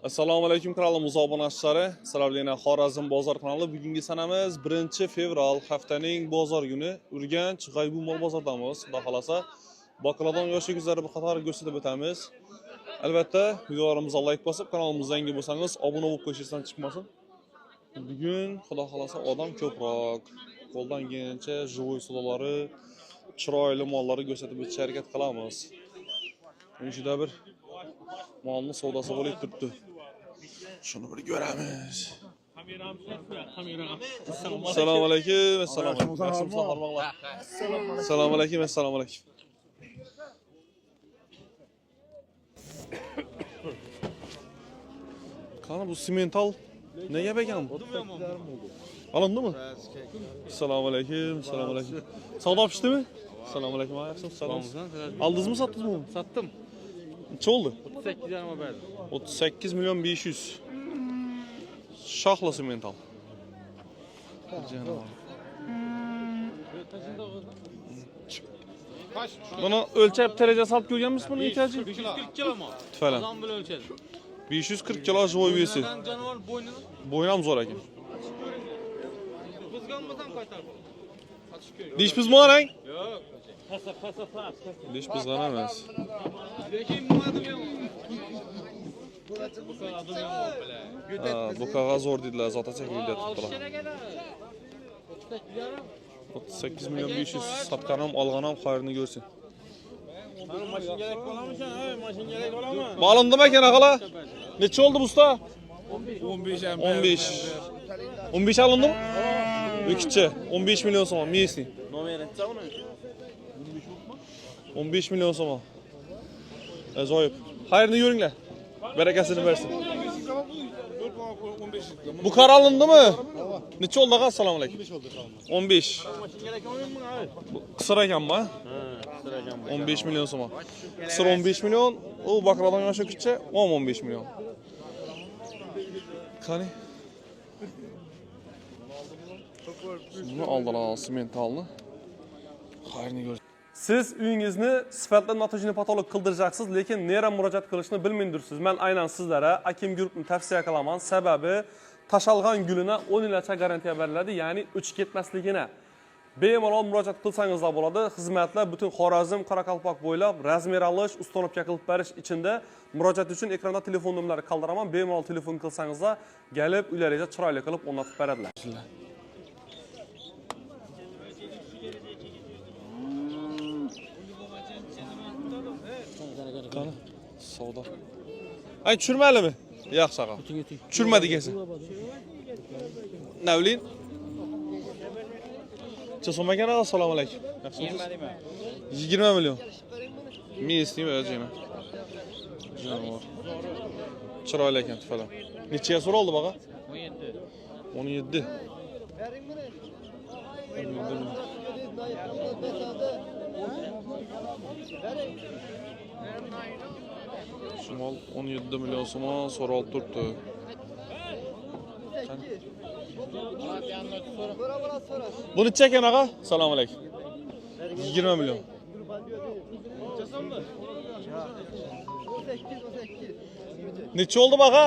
Assalomu alaykum kanalimiz obunachilari. Sizlarga Xorazm bozor kanali. Bugungi sanamiz 1-fevral, haftaning bozor kuni. Urganch G'aybu mol bozordamiz. Xudo xolasa, baqladan yosh egizlari bir qator ko'rsatib o'tamiz. Albatta, videolarimizni like bosib, kanalimizga yangi bo'lsangiz, obuna bo'lib qo'yishingizdan chiqmasin. Bugun xudo xolasa odam ko'proq. Qo'ldan kelgancha jo'y sodalari, chiroyli mollarni ko'rsatib o'tishga harakat qilamiz. Shunda bir molni savdosi bo'lib turibdi. Şunu bir göremiz. Assalomu alaykum. Assalomu alaykum. Assalomu alaykum. Qani bu simental ne gap ekan bu? Alındımı? Assalomu alaykum. Assalomu alaykum. Savdo pişdimi? Assalomu alaykum. Aldınız mı, sattınız mı? Sattım. Necha oldu? 38 yarım verdim. 38 milyon 500. Şahla simental. Bunu ölçep derece salıp görgenmiş bunun ihtiyacı? 540 kilo mu? Falan. Adam böyle ölçelim. 540 kilo joy üyesi. Canavar boynunu. Boynam zor ekan. Buzganmadan kaytar. Diş buzma lan? Yok. Kasa. Diş buzgan emas. Lekin bu adım yok. Bu qog'oz zo'r dedilar, zota chekildi tutdilar. 38 milyon 500 satganım, alganım xayrini görsün. Bana maşin gerek olamışsın, maşin gerek olamaz. Bağlandı mı ekan ağala? Neçe oldu bu usta? 15. 15 alındı mı? Ökütçe. 15 milyon soma. Miyesini? Numaret bunu. 15 milyon soma. Azoyib. Xayrini görünler. Berekesini versin. Bu kar alındı mı? Neçe oldu ağa? Assalomu alaykum. 15. Maşin gerek olmuyor mu abi? Kısır ekan mı? Ha, kısır ekan bu. 15 milyon soma. Kısır 15 milyon. O bakradan yaşı ökütçe 15 milyon. Kani? Bunu aldılar simentalni. Xayrini gör. Siz uyingizni sifatli notajini patolog qildirjaksiz, lekin nera murojaat qilishni bilmaydirsiz. Men aynan sizlarga Akim Groupni tavsiya qilaman. Sababi tashalgan gulini 10 yilgacha garantiya beriladi, ya'ni o'chib ketmasligini. Bemalol murojaat qilsangizlar bo'ladi. Xizmatlar butun Xorazm, Qoraqalpoq bo'ylab razmer olish, ustonovka qilib berish ichida murojaat uchun ekranda telefon nomerlari qoldiraman. Bemalol telefon qilsangizlar, kelib uylaringizga chiroyli qilib o'rnatib beradilar. Qani? Savdo. Ay tushirmadimi? Yaxshi aqa. Tushirma degansan. Navlin? Chasamagan aqa, assalomu alaykum. Yaxshimisiz? 20 milyon. Men istayman o'zingni. Jonivor. Chiroyli ekan falan. Nechaga so'raldi baqa? 17. 17. Şimal 17 milyon soma so'ralib turibdi. Bu necha ekan aqa? Assalomu alaykum. 20 milyon. Necha oldu baqa?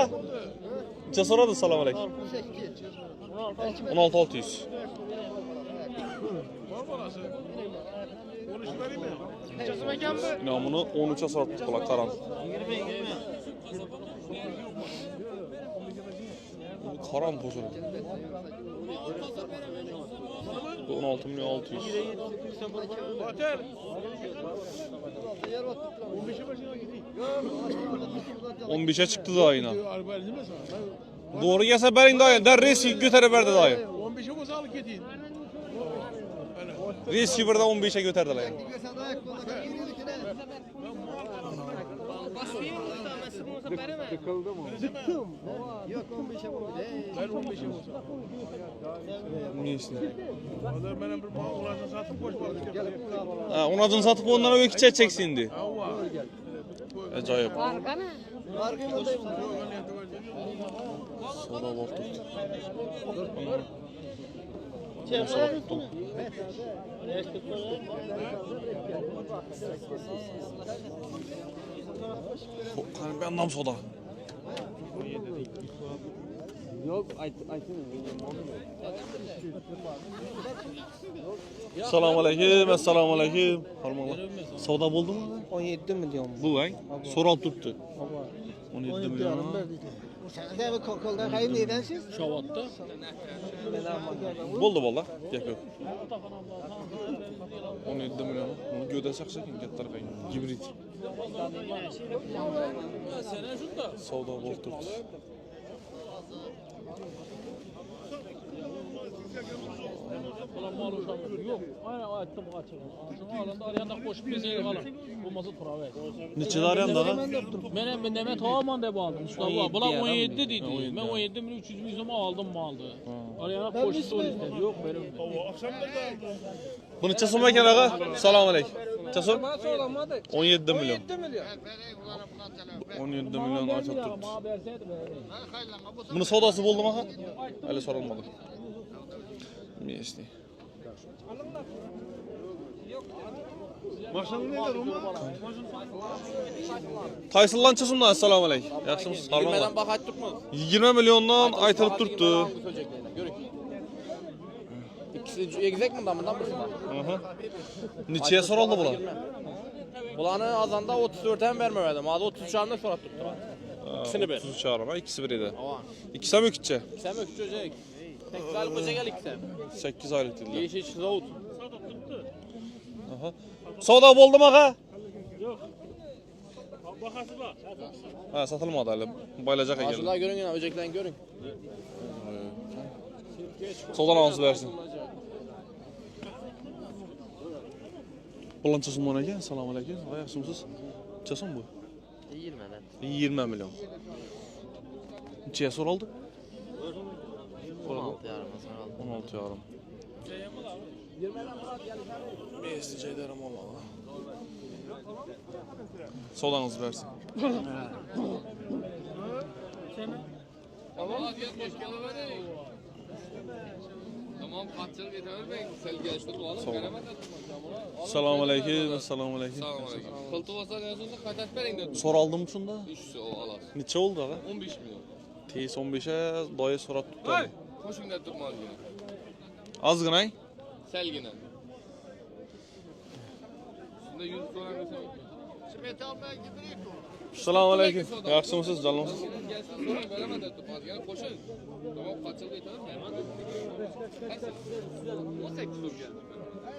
Necha so'radi? Assalomu alaykum. 16.600. Namını 13'e sattılar karan. Bu karan bozuldu. Bu 16 milyon 600. 15'e çıktı daha yine. Doğru gelse berin daha der riski götürüp verdi daha. 15'e bozalık gidin. Riski burada 15'e götürdüler yani. Tıkıldı mı? Yok 15'e bozalık. Ben 15'e bozalık. Neyse. Onlar benim bir mağazını satıp boş balık. Ha, onacını satıp onlara öyle çekeceksin şimdi. Acayip. Soda bol tuttu. Ben nam soda. Yok, aytın. Assalomu alaykum, assalomu alaykum. Hormonlar. Savdo bo'ldimi? 17 milyon. Bu lang so'ralib turibdi. 17 million. Sen bir kokoldan hayır neyden siz? Şavatda. Bo'ldi bola. Gap yo'q. 17 million. Buni gövdasi yaxshi ekan, katta raqam. Gibrid. Sene şunda. Savdo bo'lib turibdi. Ulan mal uşak yok. Aynen aytdım kaçırdım. Şunu alın da arayanda koşup bize kalın. Bulmasa turavet. Necha darayam daga? Ben Mehmet Havaman da aldım. Mustafa. Bulan 17 dedi. Ben 17 bin 300 bin soma aldım maldı. Arayanda koşup da istedi. Yok benim. Bu necha so'm ekan aga? Assalomu alaykum. Necha so'm? 17 million. 17 million aytib turibdi. Bana verseydi be. Buni savdosi bo'ldimi ha? Hali so'ralmadi. Mesni. Qaysilancha so'mdan assalomu alaykum. Yaxshimisiz? Bilmeden bak ayttık mı? 20 milyondan aytılib turibdi. İkisi egzek mi bundan birisi var? Nechiga so'raldi bular? Bulanı azanda 34'ten vermemedim. Adı 33 arında sonra tuttu. İkisini bir. 33 arama, ikisi bir edi. Ava. İkisi mi küçük? Sen mi küçücek? Tek galip hoca gel ikisi. 8 aylık dediler. Yeşil zavut. Aha. Savdo bo'ldimi aga? Bakası var. Ha, satılmadı hali. Bayılacak ekan. Aşılar görün yine, öceklerini görün. Savdodan alınsı versin. Bulança so'm ekan. Assalomu alaykum. Yaxshimisiz? Necha so'm bu? 20 lan. 20 milyon. Nechaga so'raldi? 16 yarım sonra aldım. 16 yarım. Mesni ceydaram Allah'a. Savdanızı versin. Tamam kaç yıl getirmeyin. Sel geliştirip alalım. Sağ olun. Gelemeden. Assalomu alaykum, assalomu alaykum. Sağ olun. Kıltı olsa ne yazında kaytak verin dedim. So'raldim shunda. İşte o alas. Necha oldu aga? 15 milyon. Tez 15'e doya so'rab tutdi. Hey! Koşun da durmaz yine. Ozgina. Selgine. Şimdi 100 dolar mesela. Simeti almaya gidiyor. Assalomu alaykum. Yaxshimisiz, jalomsiz? Gelsin sonra veremeden durmaz. Yani koşun. Tamam kaç yıl getirir mi? Kaç yıl? 18 yıl geldi.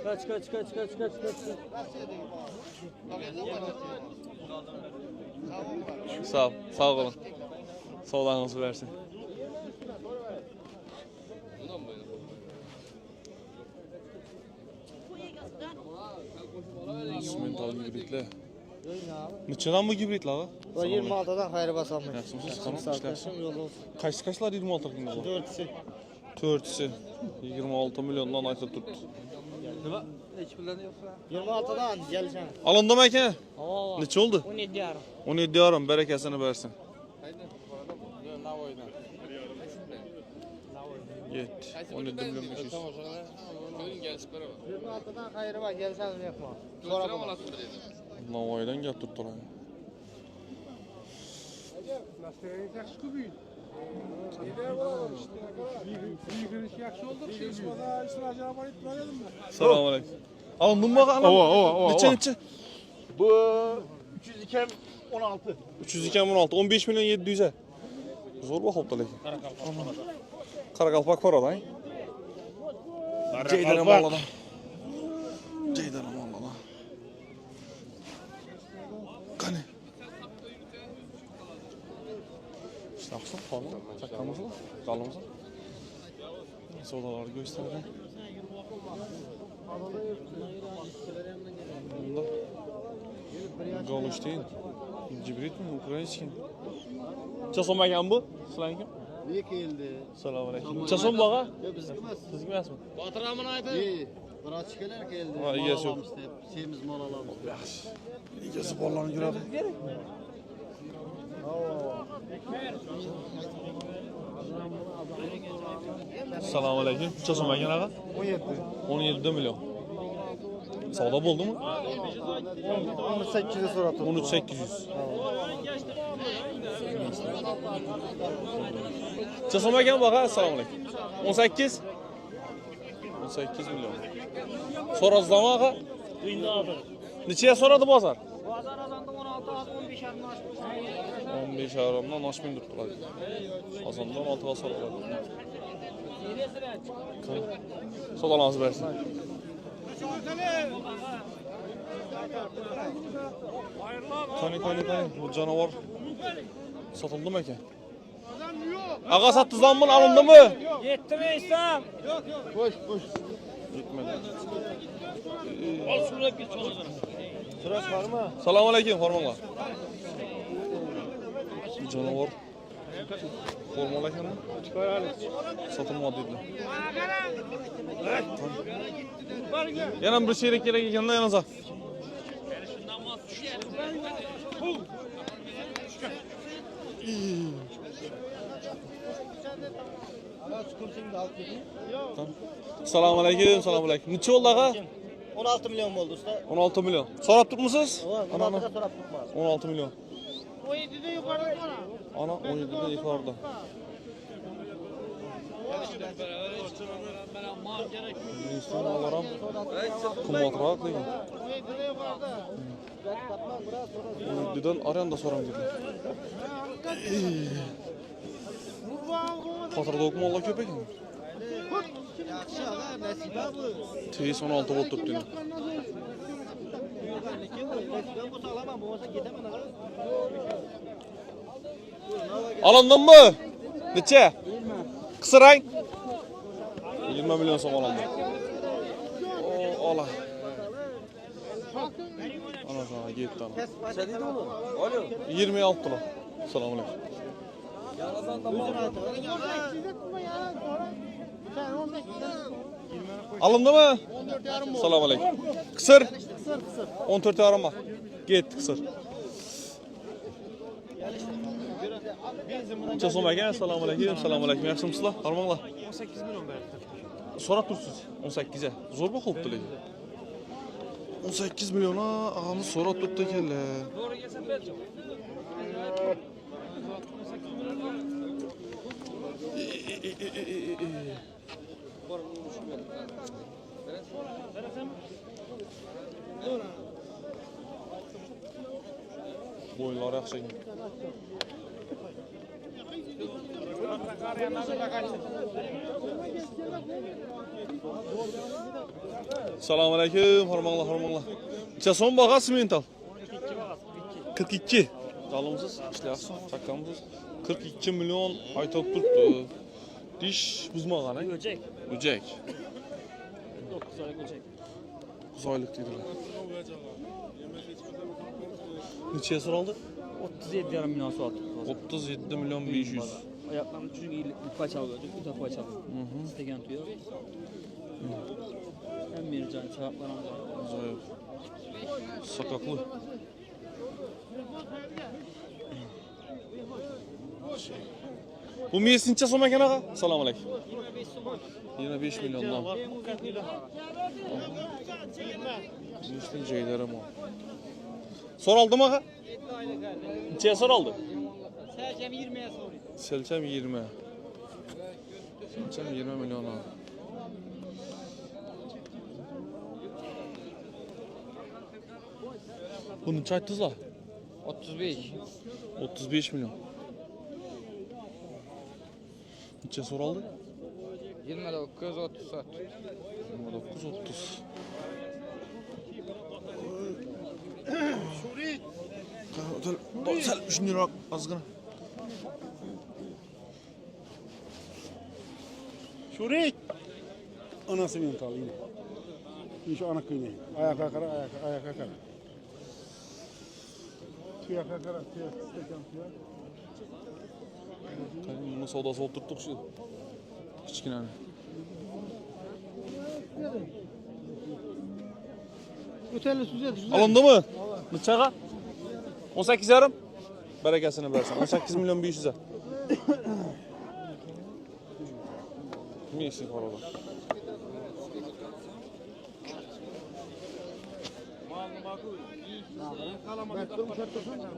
Kaç. Sağ olun. Savdanızı versin. Bundan böyle. Simental gibritler. Nechadan bu gibritlar aga? 26'dan hayır basamıyor. Yaxshimisiz? Qanaqa ishlar? Qayslar 26 qilingan? 4'sü. 4'sü 26 milyondan aytib turibdi. Nima? Hiç bilen yoksa. 26'dan geleceğim. Alındımı aka? Aa. Necha oldu? 17 yarım. 17 yarım, berekasini bersin. Yet. 17 milyon 500. Köyün gelişip veremem. 26'dan hayır var gelsen yapma. Götürem alasın dedi. Navoiydan gap turibdilar. Настроение yaxshi ko'paydi. Yugurish yaxshi oldu. Shishmada istirojab olib boradim ben. Assalomu alaykum. Alındımı aga? Ova. Necha? Bu 302 16. 302 16, 15 milyon 700'e. Zo'r bahob lekin. Qaraqalpoq parada. Jeydaram Allah'dan. Jeydaram Allah'dan. Qani. Yaxshi, qoldi. Chaqqamizmi? Qolimiz. Savdolarni göstergan. Bunda Goluşteyn. Gibrit mi? Ukrayinskiy. Chasom ekan bu? Sizlarniki? Ne geldi? Assalomu alaykum. Chasom baga? Ya bizga emas. Sizga emasmi? Batıramın aydı. Bratçılar geldi. Ha, egasi yo'q. Semiz mal alamiz. Yaxshi. Egasi borlarni ko'radi. Assalomu alaykum. Chasom ekan aga? 17 milyon. Savdo bo'ldimi? 18'e so'rab turibdi. 13800. Çasam ekan baqa, assalomu alaykum. 18. 18 milyon. So'razdimi aqa? Necha so'radi bozor? Bozor azonda 16 az 15 yarım aç. 15 aramdan oshmay turibdilar. Azondan 16 ga so'raladi. Sodalansız bersin. Qani, bu canavar satıldı mı ki? Ağa sattınızdan mı, alındı mı? Yetti mi İslam? Yetmedi. Al şuraya bir çalacağım. Sırası var mı? Selamun aleyküm, hormonlar. Bu canavar hormonlar ekan mı? Satılmadı dediler. Yana bir şeylik gerek ekanda yanınıza. Selamun aleyküm. Neçe oldu ağa? 16 milyon oldu usta. 16 milyon. Sorap tutmuşsunuz? 16'da sorap tutmaz. 16 milyon. 17'de yukarıda sonra. Ana 17'de yukarıda. İnsan alaram. Kumatrak degan. 17'de yukarıda. 17'den aranda soram dedi. Qatarda okumallar ko'p ekan. Yaxshi aga, nasiba bu. Tez 16 bo'lib turibdi. Nasiba bu sağlamam, bo'lmasa ketaman aga. Alındınmı? Neçe? Qisirang. 20 milyon so'm olindi. O ala. Ana sana getdi ana. Kaça deydi onu? Alo. 20 olibdilar. Assalomu alaykum. Alındımı? 14,5 Assalomu alaykum. Qisir. 14 yarım bak. Getdi qisir. Çasom ekan, assalomu alaykum. Assalomu alaykum. Yaxshimisizlar? Hormonlar. 18 milyon berdi. So'rab tursiz. 18'e. Zo'r bu qilibdi lekin. 18 milyona ağamız so'rab turibdi ekanlar. Doğru gelsen bereceğim. Boyunlar yaxshi ekan. Assalomu alaykum, hormonlar. Necha so'm baqa simental? 42. Dalımsız, ishlayapsiz, chaqqanmisiz? 42 milyon aytib turibdi. Dish buzmagan, ha? Öcek. O'jak. 9 oylik öcek. 9 oylik dedilar. Necha so'raldi? 37,5 milyon soat. 37 milyon 500. Ayaklarını çocuk iyilik paçalı öcek, bir de paçalı. İstegen tuyor. Hem bir can çaraplar ama. Zayıf. Sakaklı. Bu miyes neçe so'm ekan ağa? Assalomu alaykum. 25 milyondan. Nechta joylari bor. So'raldimi ağa? Necha so'raldi? Selçem 20'ye soruyor. Selçem 20. Selçem 20 milyon ağa. Bunu çaytızlar. 35. 35 milyon. Neçe soraldı? 29 30 saat. 29 30. Sel 3 lira azgın. Şurik. Anası mental yine. Şu ana kıymayı. Ayak kakara, ayak kakara. Tüya kakara, tüya stekan tüya. Bunu savdası oturttuk şu. Kichkina. Öteli süzet. Alındı mı? Neçaga? 18 yarım. Berekesini versin. 18 milyon 500'e. Ne işin var orada?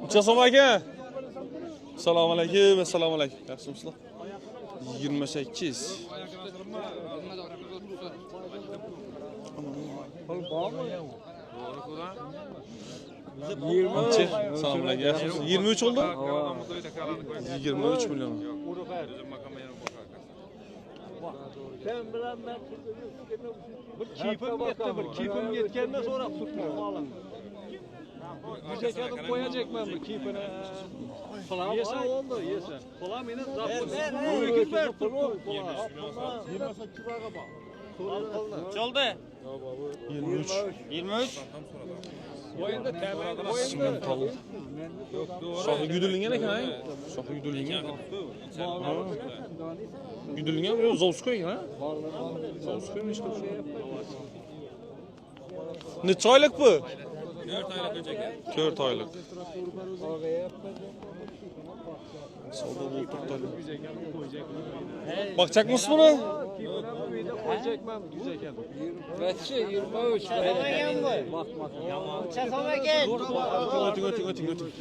Necha so'm aka? Assalomu alaykum, assalomu alaykum. Yaxshimisizlar? 28. Necha? Assalomu alaykum. Yaxshimisiz? 23 oldu? 23 milyon. Ben bilen bir keyfim yetti, bir keyfim yetkenden sonra tutmuyorum malım. Güzel koyacak ben bu keyfine. Yesen oldu, yesen. Kolam yine zaptı. Öykü ver, tuttu. Çaldı. 23. 23. Oyunda temel, Simental. Şoxi güdülingen ekan, ha? Şoxi güdülingen. Güdülingen yo Zavskoy ha? Zavskoy işte. Necha oylik bu? 4 oylik. Savdo bo'lib Bakacakmısın bunu? koyacak ben güzel. Kaçı 23. Bak. Çasama gel. Ötün.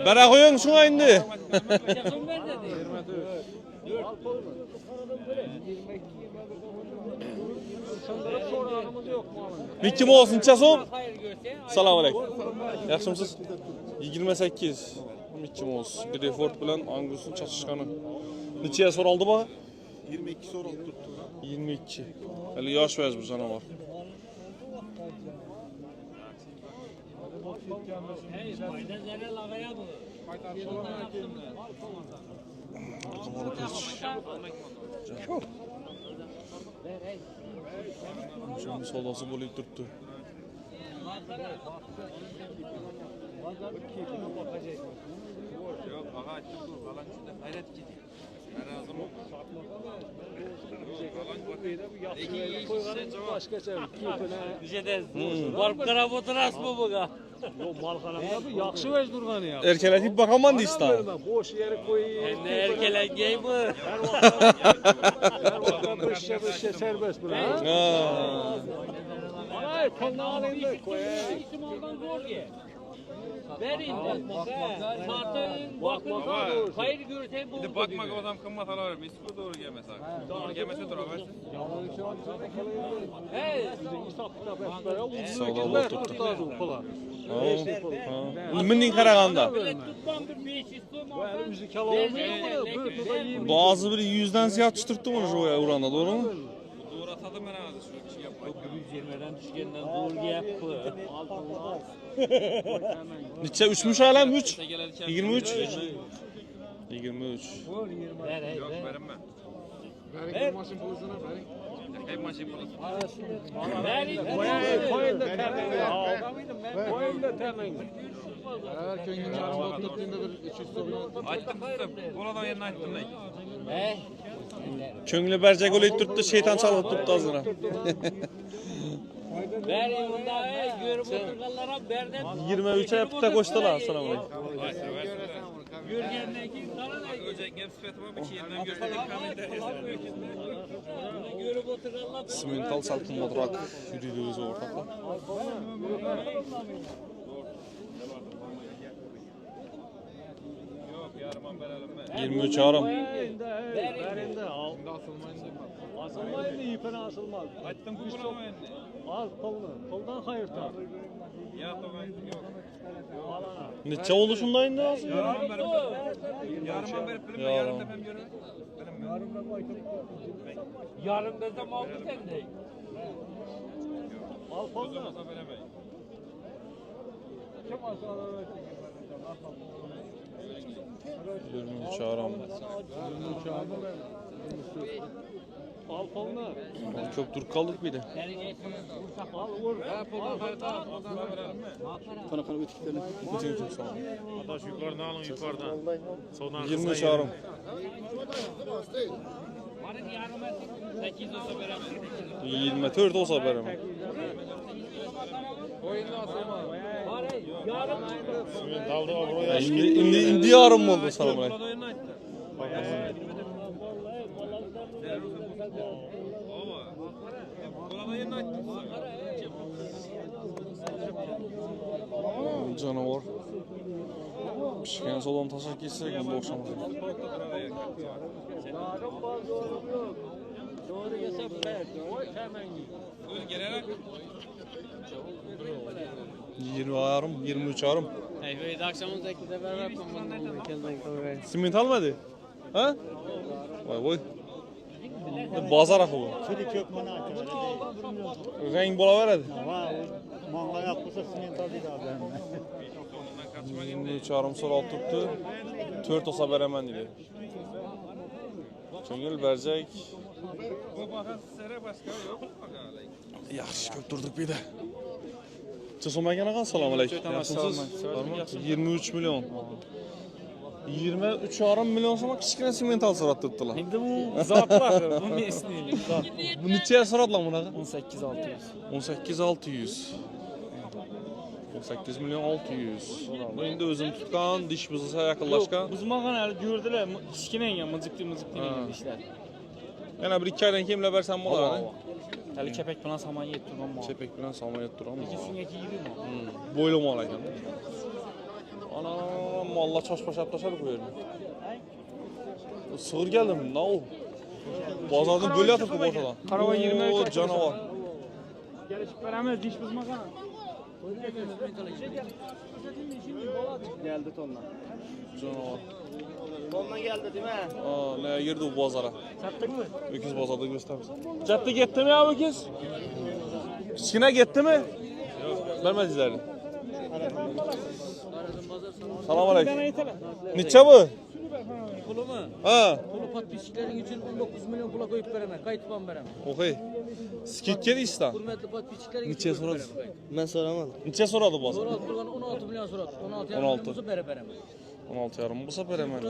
Bana koyun şuna indi. Sındırıp soranımız yok malım. Kim olsun çasom? Selamun aleyküm. Yaxshimisiz? 28. Kim olsun? Greford bilan Angus'un çatışkanı. Neçeye soraldı bu? 22 soruldu. 22. Hali yosh vaz bu canavar. Şimdi solası bo'lib turibdi. Yok, ağa açtım bu falan içinde hayret gidiyor. Ben razım ol. Başkaça keyfine. Düşede barb qarab o'tirasizmi buga? Yo balqaramda bir yaxshi vej durgani ya. Erkeletip bakaman deyista. Boş yere koyayım. Endi erkelengaymi? Her vakit beşe serbest bura. Ay kolunu alayım da koyayım. İhtimaldan zor ye. Verin de. Satın, bakın, hayır görsen bu. Şimdi bakma ki adam kımmat alır. Misko doğru gelmez abi. Doğru gelmese dur abi. Hey, Savdo bo'lib turibdi. Mening qaraganda. tutmam bir 500 so'm olsa. Müzik alalım. Bazı bir 100'den ziyad tuturttu bunu şu uranda, doğru mu? Doğru atadım ben ağzı şu kişi yapmayı. 120'den tushgandan zo'r gap bu. Necha 3'müş alam 3? 23. 23. Yok verim ben. Verin maşın buluşuna verin. Hep maşın buluşuna. Verin. Koyun da terleyin. Koyun da terleyin. Her köyün yarım oturduğunda bir 200 sorun. Açtım tuttum. Koladan yerine açtım ne? He. Köngülü bercek olayıp turttu, şeytan çalıp turttu azına. Verin bunda görüp oturganlara berden. 23'e yapıp da koştular sana burayı. Görgenden ki sana da Öcek gel sıfatıma bir şey yeniden gösterdik. görüp oturganlar. Simental salkın modrak yürüdü özü ortakta. Yok yarım verelim ben. 23 yarım. Verin de al. Asılmayın da ipine asılmaz. Açtım kukulama elini. Al kolunu. Koldan hayır tak. Ya tokan yok. Neçe oldu şundayın da az? Yarım verip yarım verip bilim yarım da ben görürüm. Yarım desem aldı sende. Al kolunu. Olmasa veremeyin. Kim asılır? 23 yarım. Al kolunu. Çok dur kaldık bir de. Al vur. Bütün sağ olun. Adaş yukarıdan alın yukarıdan. Sondan 23 yarım. Varın yarım ettik. 8 olsa veremem. 24 olsa veremem. Var yarım. daldı buraya. İndi yarım oldu sana burayı. Canavar. Pişken sodan taşak geçsek bunda okşamaz. Doğru yesem ben. Hemen git. 20 ayarım, 23 ayarım. Eyveydi akşamın 8'de beraber yapmam. Simit almadı? Ha? Vay vay. Bazar akı bu. Çürük kök mana açıyor. Renk bulaveradi. Ama mağla yapılsa simental değil abi. 23 ayarım so'rab turibdi. 4 olsa beraman dedi. Ko'ngil berjak. Yaxshi ko'p turdik buyda. So'magan aka, assalomu alaykum. Yaxshimisiz? 23 million. 23,5 million so'm kichkina simental so'rab turibdilar. Endi bu zotlar, bu mesniylik. Bu necha so'radilar bunaqa? 18600. 18600. 18 milyon 600. Bu endi o'zim tutgan, dish buzilsa yaqinlashgan. Buzmagan hali ko'rdilar, kichkina mızıklı degan ishlar. Yana bir 2 oydan keyin bersam bo'ladi. Hali kepak bilan saman yetib turgan mol. Chepek bilan samoyat turamiz. Ikisingaki yigirma. Bo'yli mol ekan. Ana mollar choshpashab tashadi bu yerni. Sig'ir keldimi? Na u. Bozordan bo'lyapti bu o'rtadan. Qarava 23 O canavar. Gelişip veramiz, dish buzmagan. Geldi tonla. Canavar. Tonla geldi değil mi? Aa, ne girdi bu bozora? Sattıkmı? Öküz bozorda göstermiş. Cattı gitti mi ya öküz? Kichkina ketdimi? Bermadinglarni. Salom alaykum. Necha bu? Pulu mu? Ha, Pulu patpişçilerin için 19 milyon pula koyup veremem. Kayıtman veremem. o'qi. Skitga deysiz. Hürmetli patpişçilerin Necha so'radi? Ben soramadım. Necha so'radi bozor? Sonra durgan 16 milyon sorat. 16 16. milyon buzu bere veremem. 16 yarım bo'lsa beraman.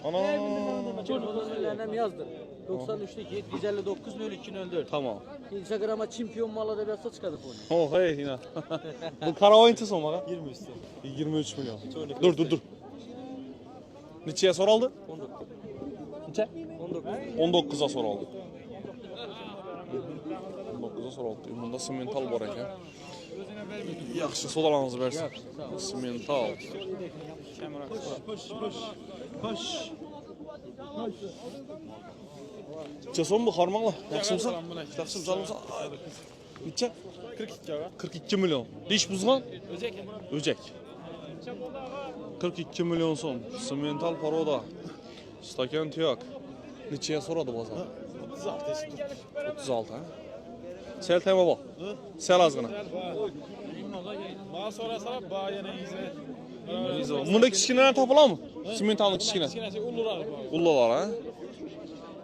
Ana. Çocuklarım yazdır. 93'teki 759 02 04. Tamam. Instagram'a çimpiyon malı da yazsa çıkardık onu. Oh hey yine. Bu karavaynçı son bana. 23 milyon. Dur. Neçeye soruldu? 19. Neçe? 19. 19'a soruldu. 19'a soruldu. Bunda simental var ekan. Yaxshi sodalarınızı versin. Simental. Neçe son bu harmanla? Yaxshimsan? Yaxshim canımsan? Neçe? 42 milyon. Diş buzgan? Öcek. 42 milyon son. Simental paroda. Stakan tuyak. Neçeye soradı bozar? 36 ha? Sel tema bak. Sel azgına. Bana sorarsan bana yana izi. Bunda kichkinalar topilar mı? Simentalni kichkina. Kichkinasi ullular bor. Ullalar ha?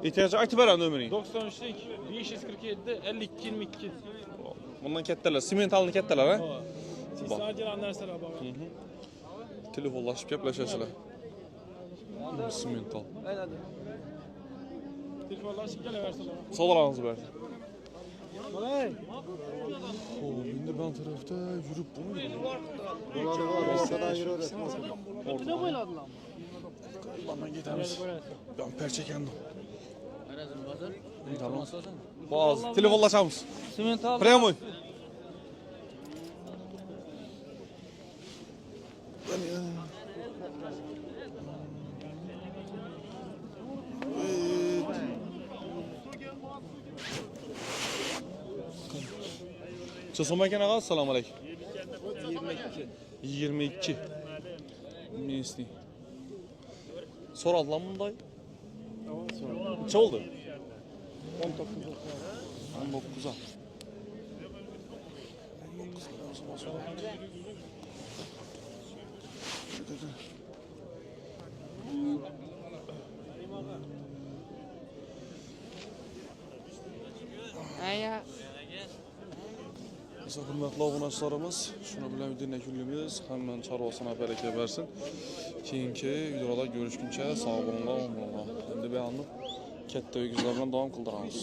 Ehtiyojni aytib beraman nomerini. 93'lik 547 52 22. Bundan kattalar, simentalni kattalar ha? Sizlarga narsalar bor. Telefonlashib gaplashasizlar. Simental. Telefonlashib kelaversinlar. Sodalarınızı versin. Endi ben tarafta yürüp bunu Ortadan yürüyor. Ne boyladılar? Hemen gidemiz. Ben perçekendim. Arazım bazar. Tamam. Bazı telefonlaşamız. Simental. Прямой. Çosamaken ağa, assalomu alaykum. 22. Mesni. So'radilar bunday. Necha oldu? 19'a. Hürmetli obunachilarimiz, shuni bilan videoni yakunlaymiz. Hamma chorvasini baraka bersin. Keyingi videolarda görüşguncha sog' bo'linglar, omon bo'linglar. Endi be'onni katta o'gizlar bilan davom qildiramiz.